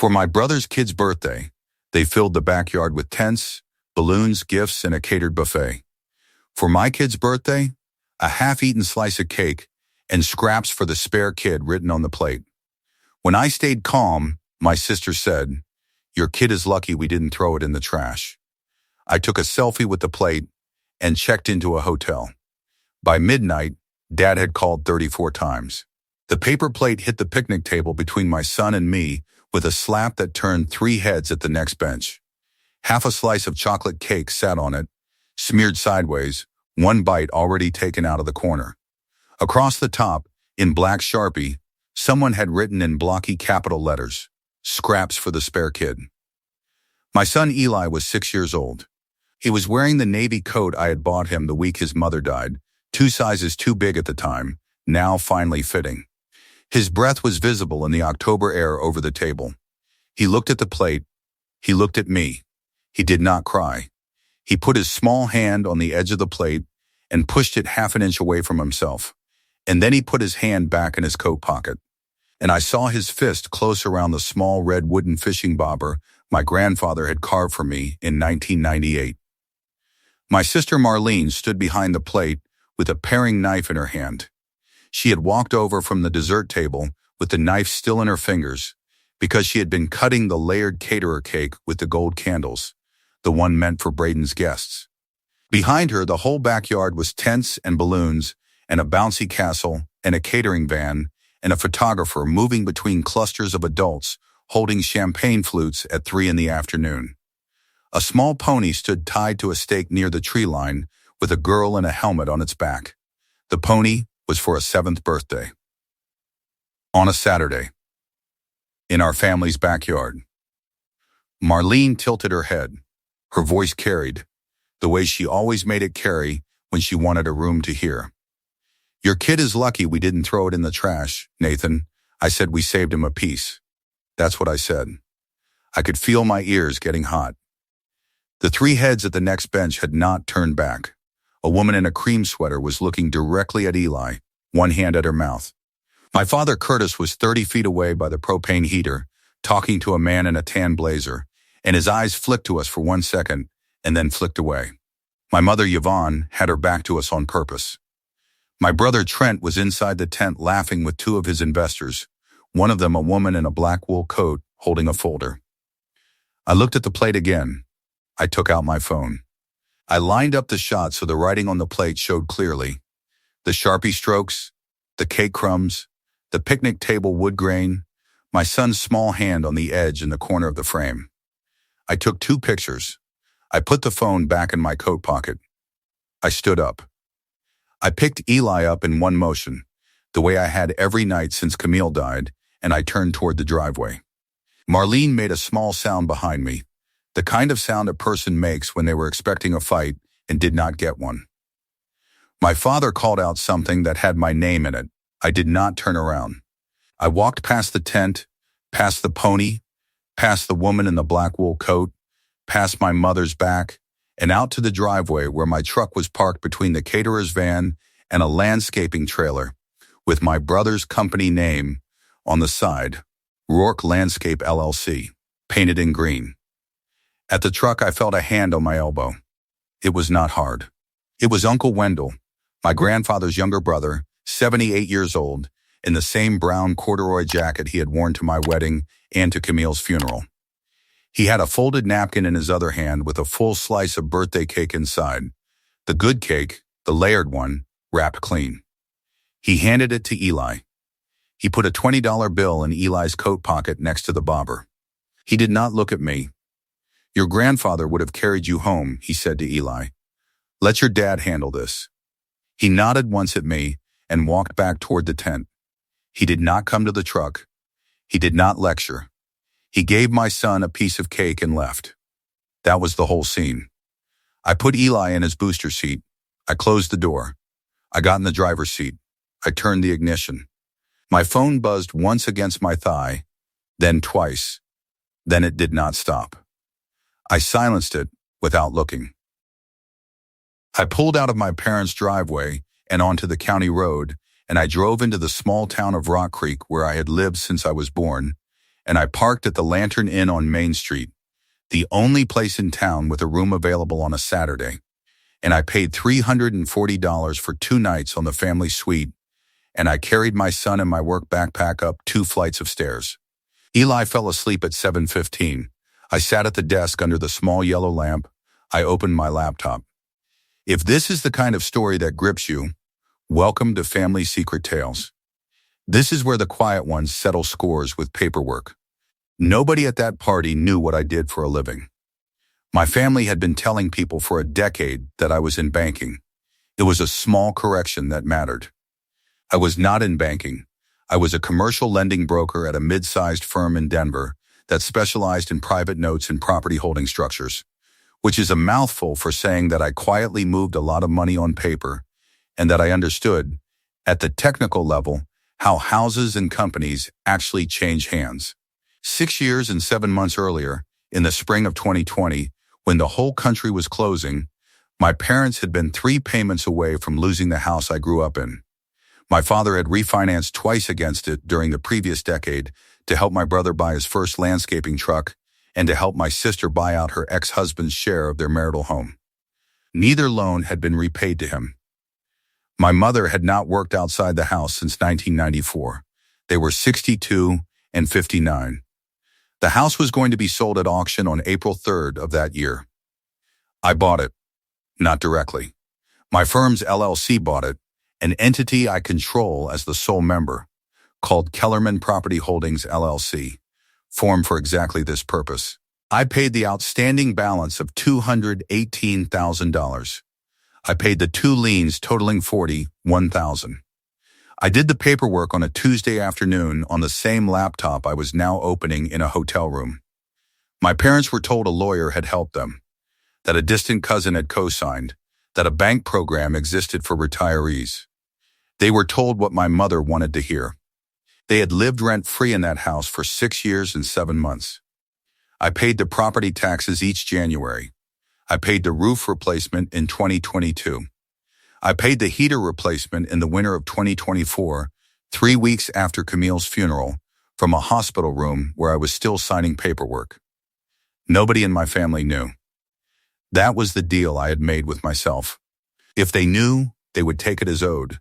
For my brother's kid's birthday, they filled the backyard with tents, balloons, gifts, and a catered buffet. For my kid's birthday, a half-eaten slice of cake and scraps for the spare kid written on the plate. When I stayed calm, my sister said, "Your kid is lucky we didn't throw it in the trash." I took a selfie with the plate and checked into a hotel. By midnight, Dad had called 34 times. The paper plate hit the picnic table between my son and me with a slap that turned 3 heads at the next bench. Half a slice of chocolate cake sat on it, smeared sideways, one bite already taken out of the corner. Across the top, in black Sharpie, someone had written in blocky capital letters, "Scraps for the spare kid." My son Eli was 6 years old. He was wearing the navy coat I had bought him the week his mother died, 2 sizes too big at the time, now finally fitting. His breath was visible in the October air over the table. He looked at the plate. He looked at me. He did not cry. He put his small hand on the edge of the plate and pushed it half an inch away from himself. And then he put his hand back in his coat pocket. And I saw his fist close around the small red wooden fishing bobber my grandfather had carved for me in 1998. My sister Marlene stood behind the plate with a paring knife in her hand. She had walked over from the dessert table with the knife still in her fingers because she had been cutting the layered caterer cake with the gold candles, the one meant for Braden's guests. Behind her, the whole backyard was tents and balloons and a bouncy castle and a catering van and a photographer moving between clusters of adults holding champagne flutes at 3 in the afternoon. A small pony stood tied to a stake near the tree line with a girl in a helmet on its back. The pony was for a 7th birthday. On a Saturday, in our family's backyard, Marlene tilted her head. Her voice carried, the way she always made it carry when she wanted a room to hear. "Your kid is lucky we didn't throw it in the trash, Nathan." I said we saved him a piece. That's what I said. I could feel my ears getting hot. The 3 heads at the next bench had not turned back. A woman in a cream sweater was looking directly at Eli, one hand at her mouth. My father Curtis was 30 feet away by the propane heater, talking to a man in a tan blazer, and his eyes flicked to us for 1 second and then flicked away. My mother Yvonne had her back to us on purpose. My brother Trent was inside the tent laughing with 2 of his investors, one of them a woman in a black wool coat holding a folder. I looked at the plate again. I took out my phone. I lined up the shots so the writing on the plate showed clearly. The Sharpie strokes, the cake crumbs, the picnic table wood grain, my son's small hand on the edge in the corner of the frame. I took 2 pictures. I put the phone back in my coat pocket. I stood up. I picked Eli up in one motion, the way I had every night since Camille died, and I turned toward the driveway. Marlene made a small sound behind me, the kind of sound a person makes when they were expecting a fight and did not get one. My father called out something that had my name in it. I did not turn around. I walked past the tent, past the pony, past the woman in the black wool coat, past my mother's back, and out to the driveway where my truck was parked between the caterer's van and a landscaping trailer with my brother's company name on the side, Rourke Landscape LLC, painted in green. At the truck, I felt a hand on my elbow. It was not hard. It was Uncle Wendell, my grandfather's younger brother, 78 years old, in the same brown corduroy jacket he had worn to my wedding and to Camille's funeral. He had a folded napkin in his other hand with a full slice of birthday cake inside. The good cake, the layered one, wrapped clean. He handed it to Eli. He put a $20 bill in Eli's coat pocket next to the bobber. He did not look at me. "Your grandfather would have carried you home," he said to Eli. "Let your dad handle this." He nodded once at me and walked back toward the tent. He did not come to the truck. He did not lecture. He gave my son a piece of cake and left. That was the whole scene. I put Eli in his booster seat. I closed the door. I got in the driver's seat. I turned the ignition. My phone buzzed once against my thigh, then twice. Then it did not stop. I silenced it without looking. I pulled out of my parents' driveway and onto the county road, and I drove into the small town of Rock Creek where I had lived since I was born, and I parked at the Lantern Inn on Main Street, the only place in town with a room available on a Saturday, and I paid $340 for 2 nights on the family suite, and I carried my son and my work backpack up 2 flights of stairs. Eli fell asleep at 7:15. I sat at the desk under the small yellow lamp. I opened my laptop. If this is the kind of story that grips you, welcome to Family Secret Tales. This is where the quiet ones settle scores with paperwork. Nobody at that party knew what I did for a living. My family had been telling people for a decade that I was in banking. It was a small correction that mattered. I was not in banking. I was a commercial lending broker at a mid-sized firm in Denver that specialized in private notes and property holding structures, which is a mouthful for saying that I quietly moved a lot of money on paper and that I understood, at the technical level, how houses and companies actually change hands. 6 years and 7 months earlier, in the spring of 2020, when the whole country was closing, my parents had been 3 payments away from losing the house I grew up in. My father had refinanced twice against it during the previous decade to help my brother buy his first landscaping truck and to help my sister buy out her ex-husband's share of their marital home. Neither loan had been repaid to him. My mother had not worked outside the house since 1994. They were 62 and 59. The house was going to be sold at auction on April 3rd of that year. I bought it, not directly. My firm's LLC bought it, an entity I control as the sole member, called Kellerman Property Holdings LLC, formed for exactly this purpose. I paid the outstanding balance of $218,000. I paid the 2 liens totaling $41,000. I did the paperwork on a Tuesday afternoon on the same laptop I was now opening in a hotel room. My parents were told a lawyer had helped them, that a distant cousin had co-signed, that a bank program existed for retirees. They were told what my mother wanted to hear. They had lived rent-free in that house for 6 years and 7 months. I paid the property taxes each January. I paid the roof replacement in 2022. I paid the heater replacement in the winter of 2024, 3 weeks after Camille's funeral, from a hospital room where I was still signing paperwork. Nobody in my family knew. That was the deal I had made with myself. If they knew, they would take it as owed.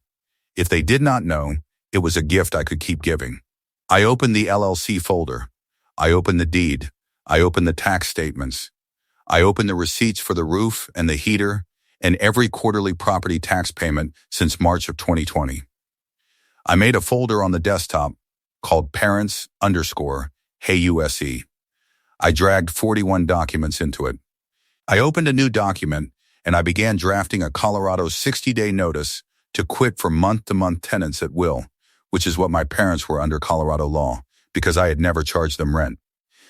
If they did not know, it was a gift I could keep giving. I opened the LLC folder. I opened the deed. I opened the tax statements. I opened the receipts for the roof and the heater and every quarterly property tax payment since March of 2020. I made a folder on the desktop called Parents_HeyUSE. I dragged 41 documents into it. I opened a new document and I began drafting a Colorado 60-day notice to quit for month-to-month tenants at will, which is what my parents were under Colorado law, because I had never charged them rent.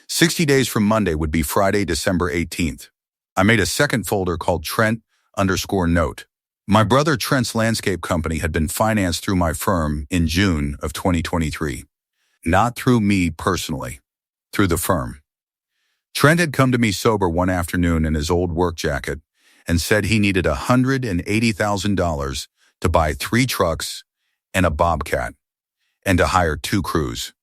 60 days from Monday would be Friday, December 18th. I made a second folder called Trent_note. My brother Trent's landscape company had been financed through my firm in June of 2023. Not through me personally, through the firm. Trent had come to me sober one afternoon in his old work jacket and said he needed $180,000 to buy 3 trucks and a bobcat and to hire 2 crews.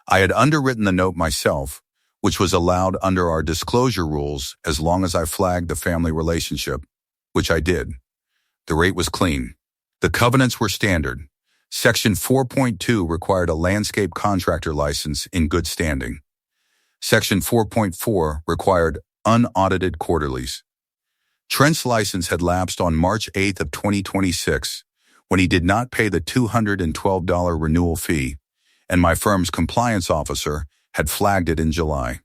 I had underwritten the note myself, which was allowed under our disclosure rules as long as I flagged the family relationship, which I did. The rate was clean. The covenants were standard. Section 4.2 required a landscape contractor license in good standing. Section 4.4 required unaudited quarterlies. Trent's license had lapsed on March 8th of 2026 when he did not pay the $212 renewal fee, and my firm's compliance officer had flagged it in July.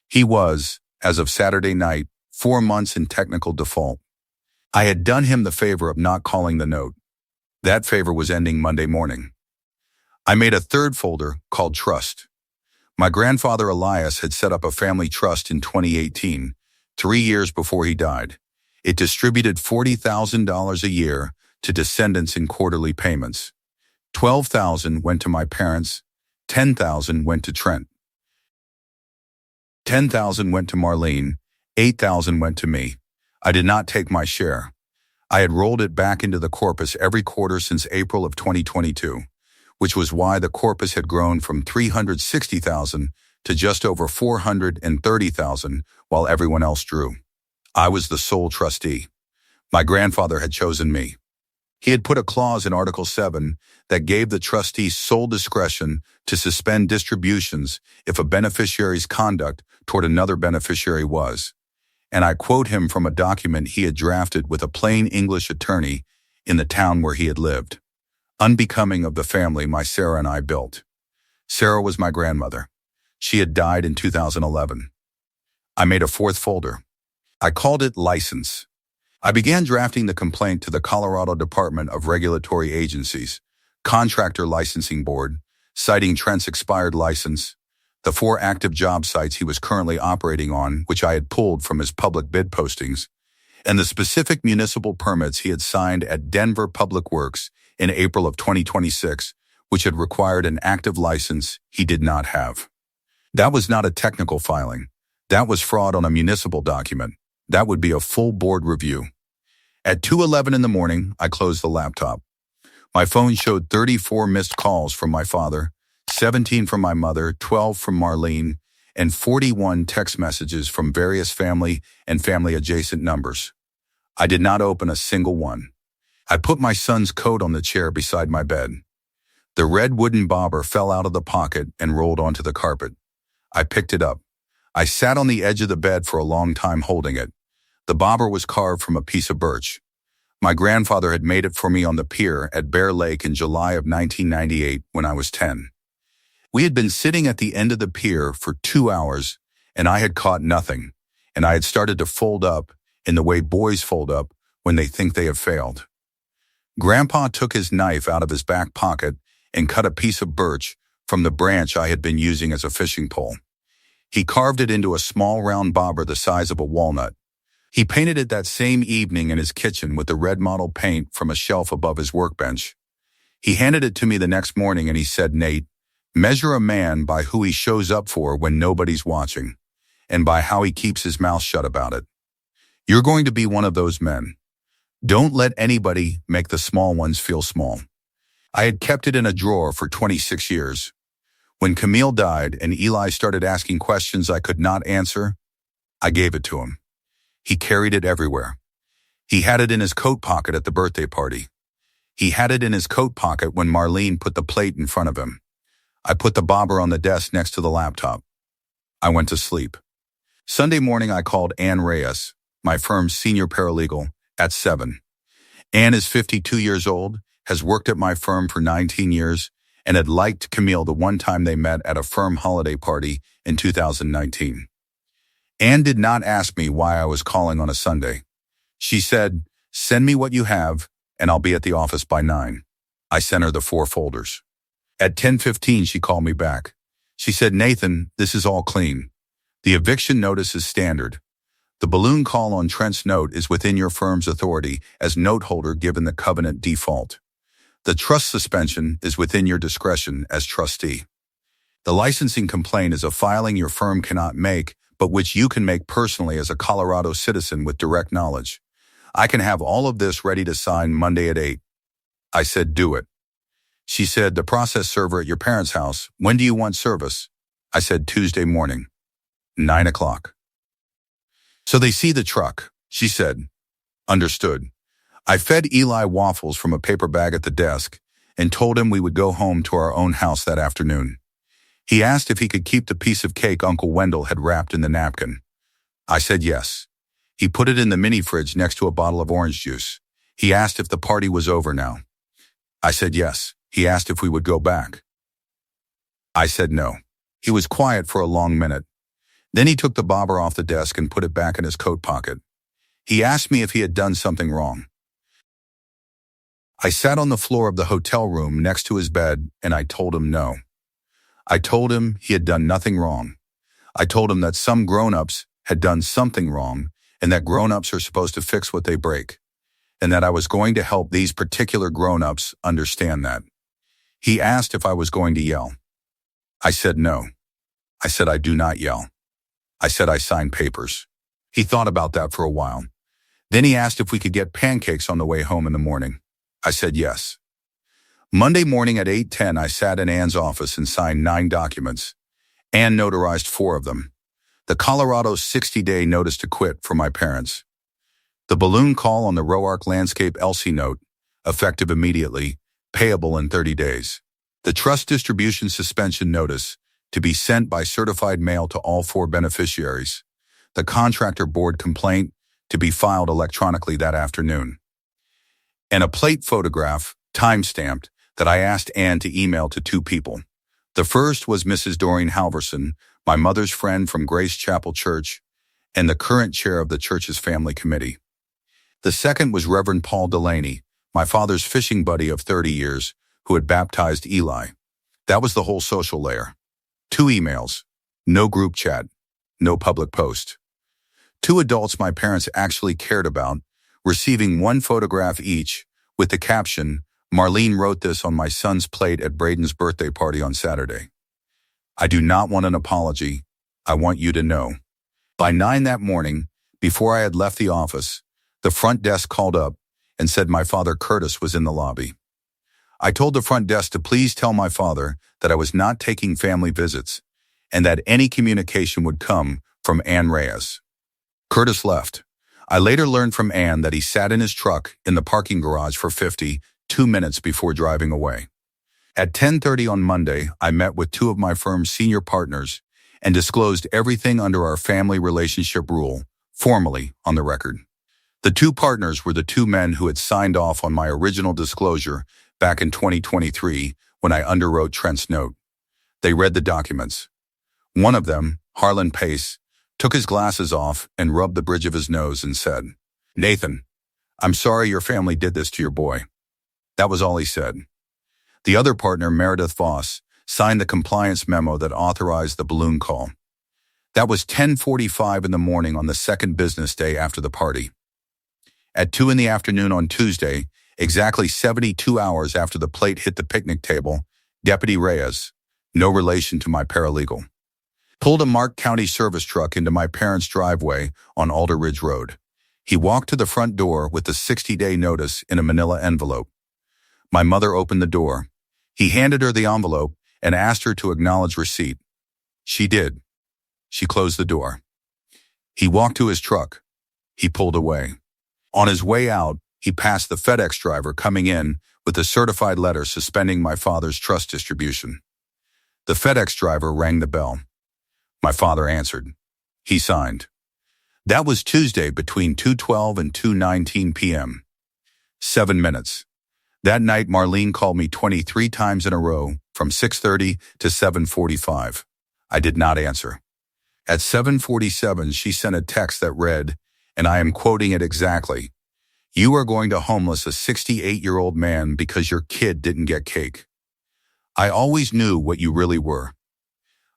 He was, as of Saturday night, 4 months in technical default. I had done him the favor of not calling the note. That favor was ending Monday morning. I made a third folder called Trust. My grandfather Elias had set up a family trust in 2018, 3 years before he died. It distributed $40,000 a year to descendants in quarterly payments. $12,000 went to my parents, $10,000 went to Trent. $10,000 went to Marlene, $8,000 went to me. I did not take my share. I had rolled it back into the corpus every quarter since April of 2022, which was why the corpus had grown from $360,000 to just over $430,000 while everyone else drew. I was the sole trustee. My grandfather had chosen me. He had put a clause in Article 7 that gave the trustee sole discretion to suspend distributions if a beneficiary's conduct toward another beneficiary was, and I quote him from a document he had drafted with a plain English attorney in the town where he had lived, unbecoming of the family my Sarah and I built. Sarah was my grandmother. She had died in 2011. I made a fourth folder. I called it License. I began drafting the complaint to the Colorado Department of Regulatory Agencies, Contractor Licensing Board, citing Trent's expired license, the 4 active job sites he was currently operating on, which I had pulled from his public bid postings, and the specific municipal permits he had signed at Denver Public Works in April of 2026, which had required an active license he did not have. That was not a technical filing. That was fraud on a municipal document. That would be a full board review. At 2:11 in the morning, I closed the laptop. My phone showed 34 missed calls from my father, 17 from my mother, 12 from Marlene, and 41 text messages from various family and family-adjacent numbers. I did not open a single one. I put my son's coat on the chair beside my bed. The red wooden bobber fell out of the pocket and rolled onto the carpet. I picked it up. I sat on the edge of the bed for a long time holding it. The bobber was carved from a piece of birch. My grandfather had made it for me on the pier at Bear Lake in July of 1998 when I was 10. We had been sitting at the end of the pier for 2 hours, and I had caught nothing, and I had started to fold up in the way boys fold up when they think they have failed. Grandpa took his knife out of his back pocket and cut a piece of birch from the branch I had been using as a fishing pole. He carved it into a small round bobber the size of a walnut. He painted it that same evening in his kitchen with the red model paint from a shelf above his workbench. He handed it to me the next morning and he said, "Nate, measure a man by who he shows up for when nobody's watching, and by how he keeps his mouth shut about it. You're going to be one of those men. Don't let anybody make the small ones feel small." I had kept it in a drawer for 26 years. When Camille died and Eli started asking questions I could not answer, I gave it to him. He carried it everywhere. He had it in his coat pocket at the birthday party. He had it in his coat pocket when Marlene put the plate in front of him. I put the bobber on the desk next to the laptop. I went to sleep. Sunday morning I called Ann Reyes, my firm's senior paralegal, at 7. Ann is 52 years old, has worked at my firm for 19 years, and had liked Camille the one time they met at a firm holiday party in 2019. Ann did not ask me why I was calling on a Sunday. She said, "Send me what you have, and I'll be at the office by 9. I sent her the 4 folders. At 10:15, she called me back. She said, "Nathan, this is all clean. The eviction notice is standard. The balloon call on Trent's note is within your firm's authority as note holder given the covenant default. The trust suspension is within your discretion as trustee. The licensing complaint is a filing your firm cannot make, but which you can make personally as a Colorado citizen with direct knowledge. I can have all of this ready to sign Monday at 8. I said, "Do it." She said, "The process server at your parents' house, when do you want service?" I said, "Tuesday morning, 9 o'clock. "So they see the truck," she said. "Understood." I fed Eli waffles from a paper bag at the desk and told him we would go home to our own house that afternoon. He asked if he could keep the piece of cake Uncle Wendell had wrapped in the napkin. I said yes. He put it in the mini fridge next to a bottle of orange juice. He asked if the party was over now. I said yes. He asked if we would go back. I said no. He was quiet for a long minute. Then he took the bobber off the desk and put it back in his coat pocket. He asked me if he had done something wrong. I sat on the floor of the hotel room next to his bed and I told him no. I told him he had done nothing wrong. I told him that some grown-ups had done something wrong and that grown-ups are supposed to fix what they break, and that I was going to help these particular grown-ups understand that. He asked if I was going to yell. I said no. I said I do not yell. I said I signed papers. He thought about that for a while. Then he asked if we could get pancakes on the way home in the morning. I said yes. Monday morning at 8:10, I sat in Ann's office and signed 9 documents. Ann notarized 4 of them. The Colorado 60-day notice to quit for my parents. The balloon call on the Roark Landscape LC note, effective immediately, payable in 30 days. The trust distribution suspension notice, to be sent by certified mail to all 4 beneficiaries. The contractor board complaint, to be filed electronically that afternoon. And a plate photograph, time-stamped, that I asked Ann to email to 2 people. The first was Mrs. Doreen Halverson, my mother's friend from Grace Chapel Church, and the current chair of the church's family committee. The second was Reverend Paul Delaney, my father's fishing buddy of 30 years, who had baptized Eli. That was the whole social layer. 2 emails, no group chat, no public post. 2 adults my parents actually cared about, receiving 1 photograph each, with the caption, "Marlene wrote this on my son's plate at Braden's birthday party on Saturday. I do not want an apology. I want you to know." By 9 that morning, before I had left the office, the front desk called up and said my father Curtis was in the lobby. I told the front desk to please tell my father that I was not taking family visits and that any communication would come from Ann Reyes. Curtis left. I later learned from Ann that he sat in his truck in the parking garage for 52 minutes before driving away. At 10:30 on Monday, I met with 2 of my firm's senior partners and disclosed everything under our family relationship rule, formally on the record. The 2 partners were the 2 men who had signed off on my original disclosure back in 2023 when I underwrote Trent's note. They read the documents. One of them, Harlan Pace, took his glasses off and rubbed the bridge of his nose and said, "Nathan, I'm sorry your family did this to your boy." That was all he said. The other partner, Meredith Voss, signed the compliance memo that authorized the balloon call. That was 10:45 in the morning on the second business day after the party. At 2 in the afternoon on Tuesday, exactly 72 hours after the plate hit the picnic table, Deputy Reyes, no relation to my paralegal, pulled a Mark County service truck into my parents' driveway on Alder Ridge Road. He walked to the front door with the 60-day notice in a manila envelope. My mother opened the door. He handed her the envelope and asked her to acknowledge receipt. She did. She closed the door. He walked to his truck. He pulled away. On his way out, he passed the FedEx driver coming in with a certified letter suspending my father's trust distribution. The FedEx driver rang the bell. My father answered. He signed. That was Tuesday between 2:12 and 2:19 p.m. 7 minutes. That night, Marlene called me 23 times in a row from 6:30 to 7:45. I did not answer. At 7:47, she sent a text that read, and I am quoting it exactly, "You are going to homeless a 68-year-old man because your kid didn't get cake. I always knew what you really were."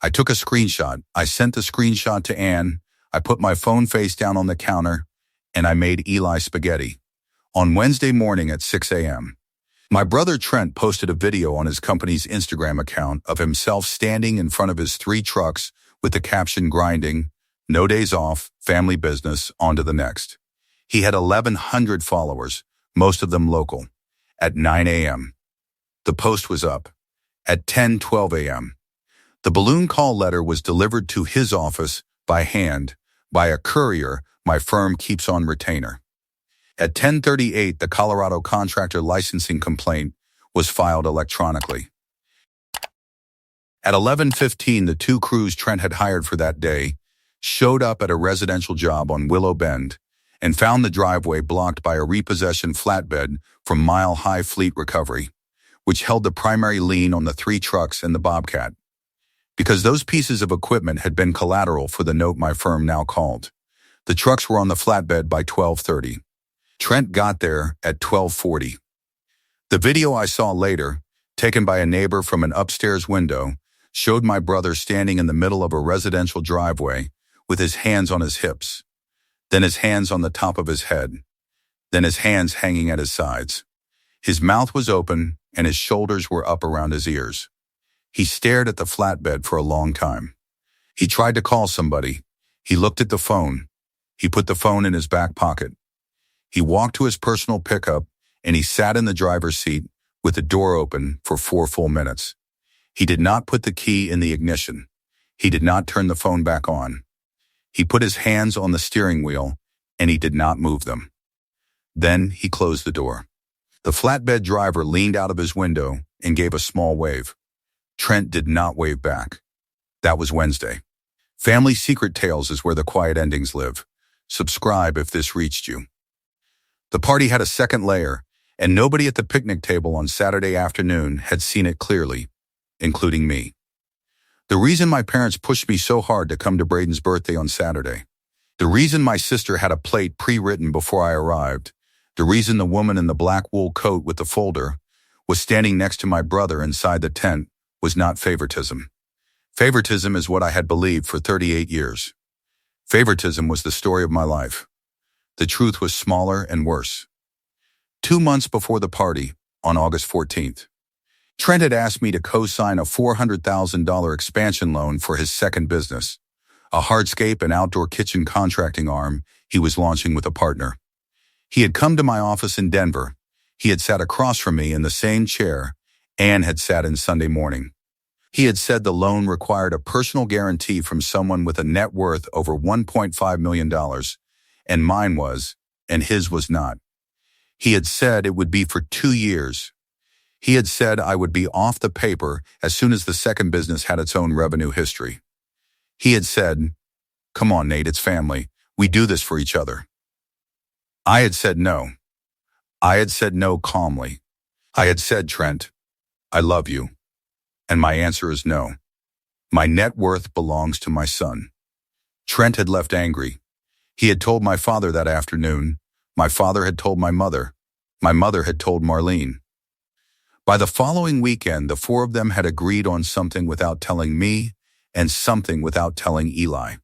I took a screenshot. I sent the screenshot to Ann. I put my phone face down on the counter, and I made Eli spaghetti. On Wednesday morning at 6 a.m., my brother Trent posted a video on his company's Instagram account of himself standing in front of his 3 trucks with the caption grinding, "No days off, family business, on to the next." He had 1,100 followers, most of them local. At 9 a.m., the post was up. At 10:12 a.m., the balloon call letter was delivered to his office by hand by a courier my firm keeps on retainer. At 10:38, the Colorado contractor licensing complaint was filed electronically. At 11:15, the 2 crews Trent had hired for that day showed up at a residential job on Willow Bend and found the driveway blocked by a repossession flatbed from Mile High Fleet Recovery, which held the primary lien on the 3 trucks and the Bobcat. Because those pieces of equipment had been collateral for the note my firm now called. The trucks were on the flatbed by 12:30. Trent got there at 12:40. The video I saw later, taken by a neighbor from an upstairs window, showed my brother standing in the middle of a residential driveway with his hands on his hips, then his hands on the top of his head, then his hands hanging at his sides. His mouth was open and his shoulders were up around his ears. He stared at the flatbed for a long time. He tried to call somebody. He looked at the phone. He put the phone in his back pocket. He walked to his personal pickup and he sat in the driver's seat with the door open for 4 full minutes. He did not put the key in the ignition. He did not turn the phone back on. He put his hands on the steering wheel, and he did not move them. Then he closed the door. The flatbed driver leaned out of his window and gave a small wave. Trent did not wave back. That was Wednesday. Family Secret Tales is where the quiet endings live. Subscribe if this reached you. The party had a second layer, and nobody at the picnic table on Saturday afternoon had seen it clearly, including me. The reason my parents pushed me so hard to come to Braden's birthday on Saturday, the reason my sister had a plate pre-written before I arrived, the reason the woman in the black wool coat with the folder was standing next to my brother inside the tent was not favoritism. Favoritism is what I had believed for 38 years. Favoritism was the story of my life. The truth was smaller and worse. 2 months before the party, on August 14th, Trent had asked me to co-sign a $400,000 expansion loan for his second business, a hardscape and outdoor kitchen contracting arm he was launching with a partner. He had come to my office in Denver. He had sat across from me in the same chair Ann had sat in Sunday morning. He had said the loan required a personal guarantee from someone with a net worth over $1.5 million, and mine was, and his was not. He had said it would be for 2 years. He had said I would be off the paper as soon as the second business had its own revenue history. He had said, "Come on, Nate, it's family. We do this for each other." I had said no. I had said no calmly. I had said, "Trent, I love you." And my answer is no. My net worth belongs to my son. Trent had left angry. He had told my father that afternoon. My father had told my mother. My mother had told Marlene. By the following weekend, the four of them had agreed on something without telling me and something without telling Eli.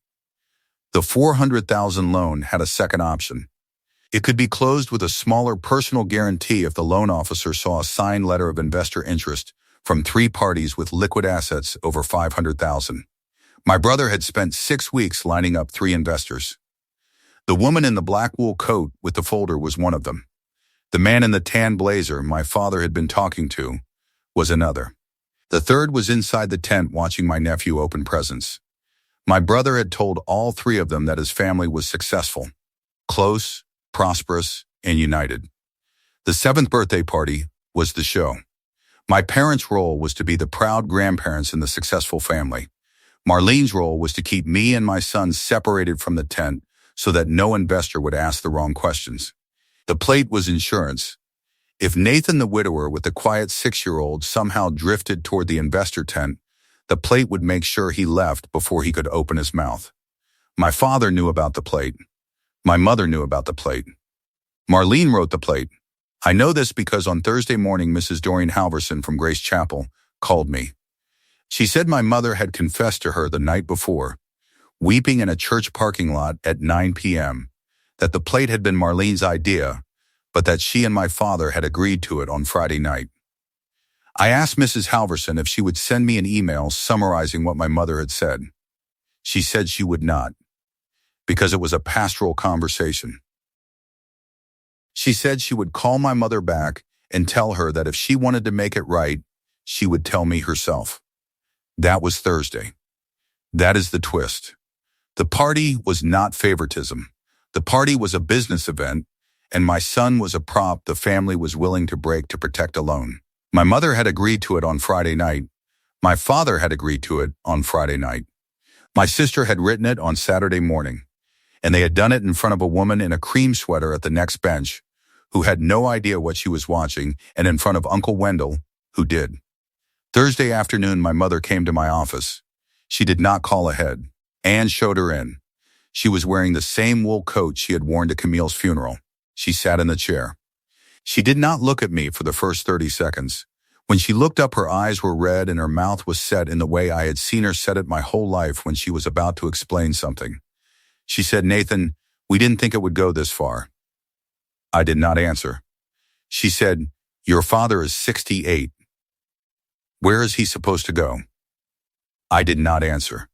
The $400,000 loan had a second option. It could be closed with a smaller personal guarantee if the loan officer saw a signed letter of investor interest from 3 parties with liquid assets over $500,000. My brother had spent 6 weeks lining up 3 investors. The woman in the black wool coat with the folder was one of them. The man in the tan blazer my father had been talking to was another. The third was inside the tent watching my nephew open presents. My brother had told all 3 of them that his family was successful, close, prosperous, and united. The 7th birthday party was the show. My parents' role was to be the proud grandparents in the successful family. Marlene's role was to keep me and my son separated from the tent so that no investor would ask the wrong questions. The plate was insurance. If Nathan the widower with the quiet 6-year-old somehow drifted toward the investor tent, the plate would make sure he left before he could open his mouth. My father knew about the plate. My mother knew about the plate. Marlene wrote the plate. I know this because on Thursday morning, Mrs. Doreen Halverson from Grace Chapel called me. She said my mother had confessed to her the night before, weeping in a church parking lot at 9 p.m., that the plate had been Marlene's idea, but that she and my father had agreed to it on Friday night. I asked Mrs. Halverson if she would send me an email summarizing what my mother had said. She said she would not, because it was a pastoral conversation. She said she would call my mother back and tell her that if she wanted to make it right, she would tell me herself. That was Thursday. That is the twist. The party was not favoritism. The party was a business event, and my son was a prop the family was willing to break to protect a loan. My mother had agreed to it on Friday night. My father had agreed to it on Friday night. My sister had written it on Saturday morning, and they had done it in front of a woman in a cream sweater at the next bench who had no idea what she was watching, and in front of Uncle Wendell, who did. Thursday afternoon, my mother came to my office. She did not call ahead. Ann showed her in. She was wearing the same wool coat she had worn to Camille's funeral. She sat in the chair. She did not look at me for the first 30 seconds. When she looked up, her eyes were red and her mouth was set in the way I had seen her set it my whole life when she was about to explain something. She said, "Nathan, we didn't think it would go this far." I did not answer. She said, "Your father is 68. Where is he supposed to go?" I did not answer.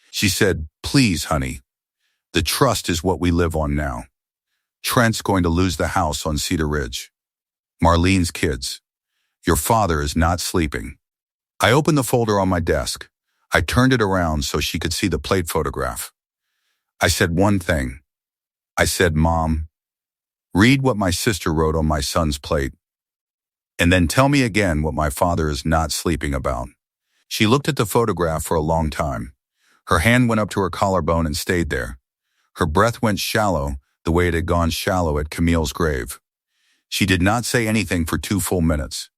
She said, "Please, honey. The trust is what we live on now. Trent's going to lose the house on Cedar Ridge. Marlene's kids. Your father is not sleeping." I opened the folder on my desk. I turned it around so she could see the plate photograph. I said one thing. I said, "Mom, read what my sister wrote on my son's plate, and then tell me again what my father is not sleeping about." She looked at the photograph for a long time. Her hand went up to her collarbone and stayed there. Her breath went shallow, the way it had gone shallow at Camille's grave. She did not say anything for 2 full minutes.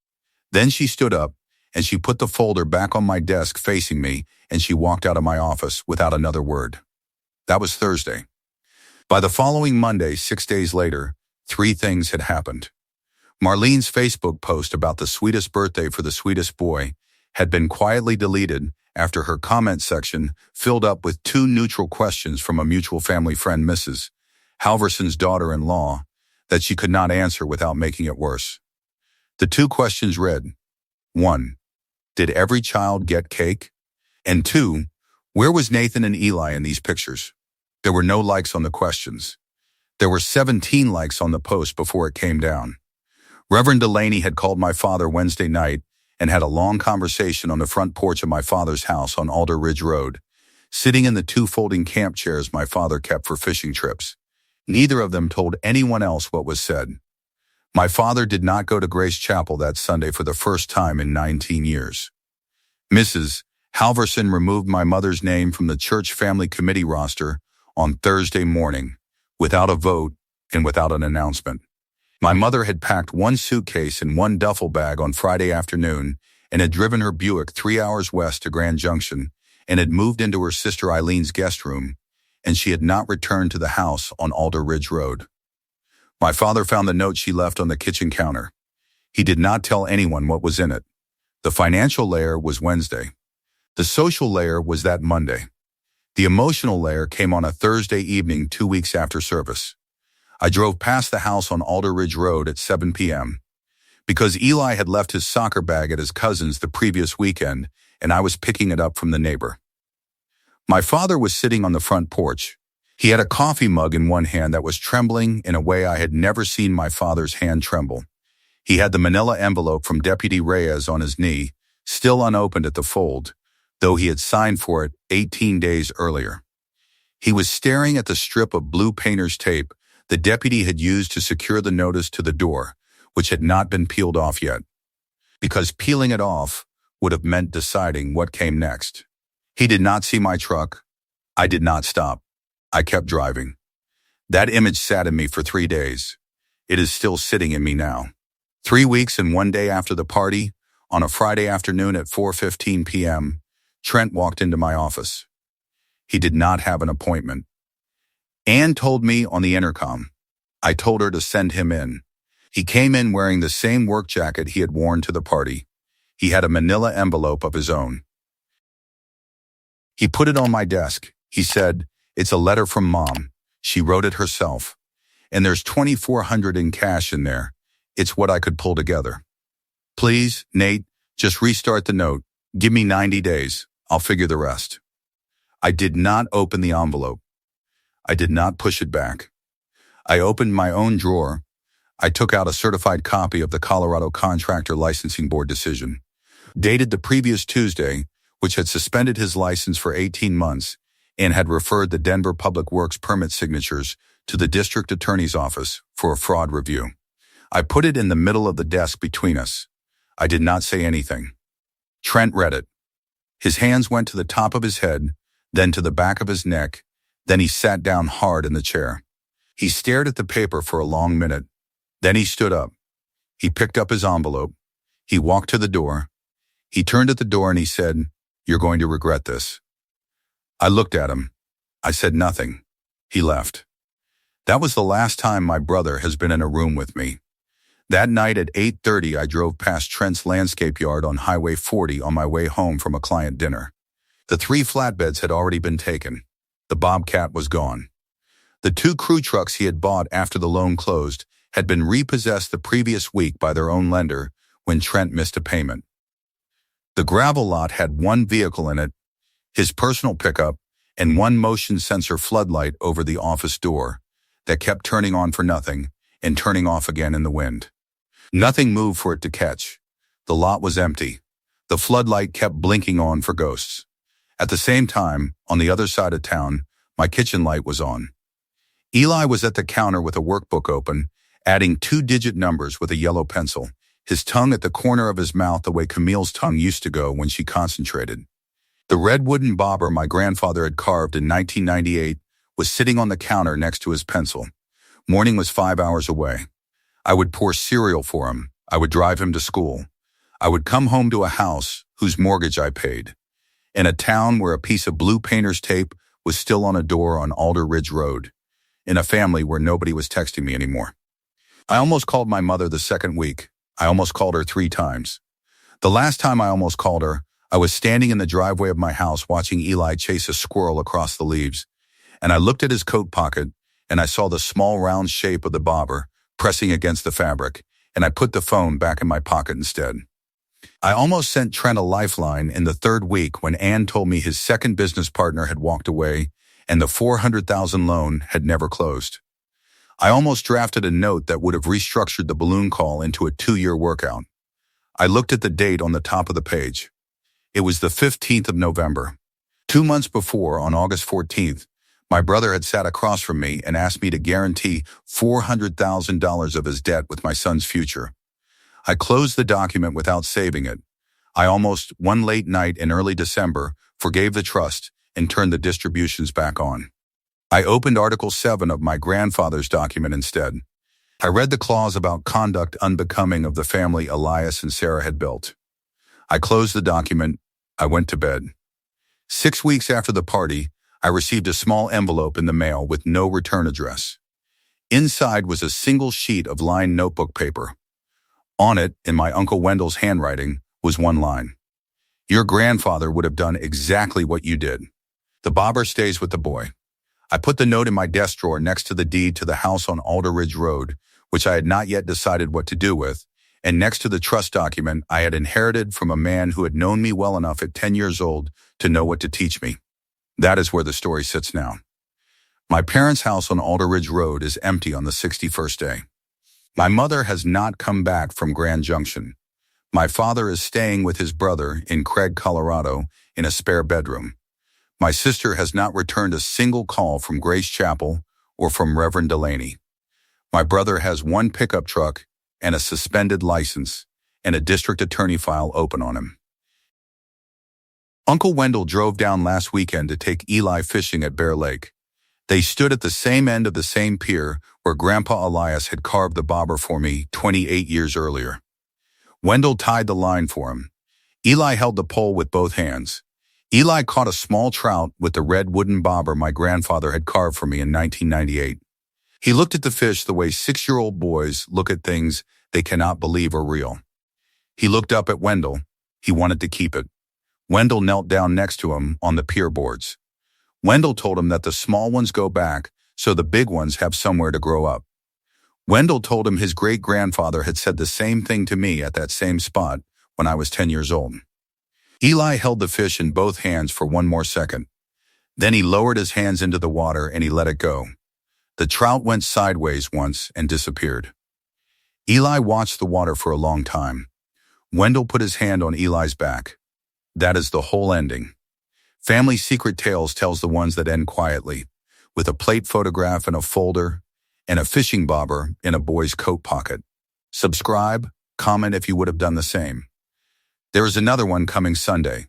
Then she stood up, and she put the folder back on my desk facing me, and she walked out of my office without another word. That was Thursday. By the following Monday, 6 days later, 3 things had happened. Marlene's Facebook post about the sweetest birthday for the sweetest boy had been quietly deleted after her comment section filled up with 2 neutral questions from a mutual family friend, Mrs. Halverson's daughter-in-law, that she could not answer without making it worse. The 2 questions read, 1. Did every child get cake? And 2. Where was Nathan and Eli in these pictures? There were no likes on the questions. There were 17 likes on the post before it came down. Reverend Delaney had called my father Wednesday night and had a long conversation on the front porch of my father's house on Alder Ridge Road, sitting in the 2 folding camp chairs my father kept for fishing trips. Neither of them told anyone else what was said. My father did not go to Grace Chapel that Sunday for the first time in 19 years. Mrs. Halverson removed my mother's name from the church family committee roster on Thursday morning, without a vote and without an announcement. My mother had packed 1 suitcase and 1 duffel bag on Friday afternoon and had driven her Buick 3 hours west to Grand Junction and had moved into her sister Eileen's guest room, and she had not returned to the house on Alder Ridge Road. My father found the note she left on the kitchen counter. He did not tell anyone what was in it. The financial layer was Wednesday. The social layer was that Monday. The emotional layer came on a Thursday evening 2 weeks after service. I drove past the house on Alder Ridge Road at 7 p.m. because Eli had left his soccer bag at his cousin's the previous weekend, and I was picking it up from the neighbor. My father was sitting on the front porch. He had a coffee mug in one hand that was trembling in a way I had never seen my father's hand tremble. He had the manila envelope from Deputy Reyes on his knee, still unopened at the fold, though he had signed for it 18 days earlier. He was staring at the strip of blue painter's tape the deputy had used to secure the notice to the door, which had not been peeled off yet, because peeling it off would have meant deciding what came next. He did not see my truck. I did not stop. I kept driving. That image sat in me for 3 days. It is still sitting in me now. 3 weeks and 1 day after the party, on a Friday afternoon at 4:15 p.m., Trent walked into my office. He did not have an appointment. Anne told me on the intercom. I told her to send him in. He came in wearing the same work jacket he had worn to the party. He had a manila envelope of his own. He put it on my desk. He said, "It's a letter from Mom. She wrote it herself. And there's $2,400 in cash in there. It's what I could pull together. Please, Nate, just restart the note. Give me 90 days. I'll figure the rest." I did not open the envelope. I did not push it back. I opened my own drawer. I took out a certified copy of the Colorado Contractor Licensing Board decision, dated the previous Tuesday, which had suspended his license for 18 months and had referred the Denver Public Works permit signatures to the district attorney's office for a fraud review. I put it in the middle of the desk between us. I did not say anything. Trent read it. His hands went to the top of his head, then to the back of his neck, then he sat down hard in the chair. He stared at the paper for a long minute. Then he stood up. He picked up his envelope. He walked to the door. He turned at the door and he said, "You're going to regret this." I looked at him. I said nothing. He left. That was the last time my brother has been in a room with me. That night at 8:30, I drove past Trent's landscape yard on Highway 40 on my way home from a client dinner. The 3 flatbeds had already been taken. The Bobcat was gone. The 2 crew trucks he had bought after the loan closed had been repossessed the previous week by their own lender when Trent missed a payment. The gravel lot had 1 vehicle in it, his personal pickup, and 1 motion sensor floodlight over the office door that kept turning on for nothing and turning off again in the wind. Nothing moved for it to catch. The lot was empty. The floodlight kept blinking on for ghosts. At the same time, on the other side of town, my kitchen light was on. Eli was at the counter with a workbook open, adding 2-digit numbers with a yellow pencil, his tongue at the corner of his mouth the way Camille's tongue used to go when she concentrated. The red wooden bobber my grandfather had carved in 1998 was sitting on the counter next to his pencil. Morning was 5 hours away. I would pour cereal for him. I would drive him to school. I would come home to a house whose mortgage I paid, in a town where a piece of blue painter's tape was still on a door on Alder Ridge Road, in a family where nobody was texting me anymore. I almost called my mother the second week. I almost called her 3 times. The last time I almost called her, I was standing in the driveway of my house watching Eli chase a squirrel across the leaves, and I looked at his coat pocket, and I saw the small round shape of the bobber pressing against the fabric, and I put the phone back in my pocket instead. I almost sent Trent a lifeline in the 3rd week when Ann told me his second business partner had walked away and the $400,000 loan had never closed. I almost drafted a note that would have restructured the balloon call into a 2-year workout. I looked at the date on the top of the page. It was the 15th of November. 2 months before, on August 14th, my brother had sat across from me and asked me to guarantee $400,000 of his debt with my son's future. I closed the document without saving it. I almost, one late night in early December, forgave the trust and turned the distributions back on. I opened Article 7 of my grandfather's document instead. I read the clause about conduct unbecoming of the family Elias and Sarah had built. I closed the document. I went to bed. 6 weeks after the party, I received a small envelope in the mail with no return address. Inside was a single sheet of lined notebook paper. On it, in my Uncle Wendell's handwriting, was one line. Your grandfather would have done exactly what you did. The bobber stays with the boy. I put the note in my desk drawer next to the deed to the house on Alder Ridge Road, which I had not yet decided what to do with, and next to the trust document I had inherited from a man who had known me well enough at 10 years old to know what to teach me. That is where the story sits now. My parents' house on Alder Ridge Road is empty on the 61st day. My mother has not come back from Grand Junction. My father is staying with his brother in Craig, Colorado, in a spare bedroom. My sister has not returned a single call from Grace Chapel or from Reverend Delaney. My brother has 1 pickup truck and a suspended license and a district attorney file open on him. Uncle Wendell drove down last weekend to take Eli fishing at Bear Lake. They stood at the same end of the same pier where Grandpa Elias had carved the bobber for me 28 years earlier. Wendell tied the line for him. Eli held the pole with both hands. Eli caught a small trout with the red wooden bobber my grandfather had carved for me in 1998. He looked at the fish the way 6-year-old boys look at things they cannot believe are real. He looked up at Wendell. He wanted to keep it. Wendell knelt down next to him on the pier boards. Wendell told him that the small ones go back so the big ones have somewhere to grow up. Wendell told him his great-grandfather had said the same thing to me at that same spot when I was 10 years old. Eli held the fish in both hands for 1 more second. Then he lowered his hands into the water and he let it go. The trout went sideways once and disappeared. Eli watched the water for a long time. Wendell put his hand on Eli's back. That is the whole ending. Family Secret Tales tells the ones that end quietly, with a plate photograph in a folder and a fishing bobber in a boy's coat pocket. Subscribe, comment if you would have done the same. There is another one coming Sunday.